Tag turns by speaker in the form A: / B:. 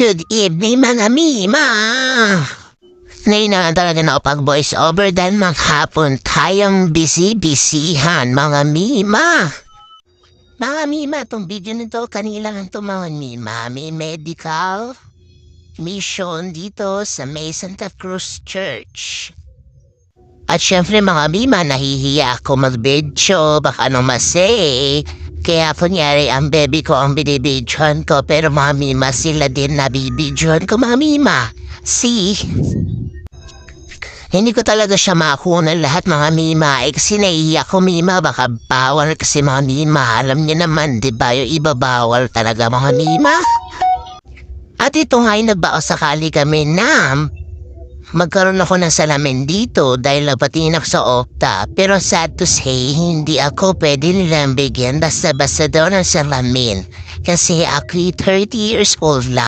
A: Good evening mga mima! Ngayon na talaga na pag-voice over dahil maghapon tayong busy-busyhan mga mima. Mga mima, itong video nito kanila lang ito mga mima. May medical mission dito sa May Santa Cruz Church. At syempre mga mima, nahihiya ako mag-video, baka anong masay. Kaya kunyari ang baby ko ang binibidyohan ko, pero mga mima sila din nabibidyohan ko mga mima. See? Hindi ko talaga siya makuha lahat mga mima. Kasi naiiyak ko mima, baka bawal kasi mga mima. Alam niyo naman, di ba yung iba bawal talaga mga mima? At ito nga'y nagbao sakali kami na magkaroon ako ng salamin dito dahil napatingin ako sa Okta. Pero sad to say, hindi ako pwede nilang bigyan basta-basta daw ng salamin. Kasi ako'y 30 years old lang.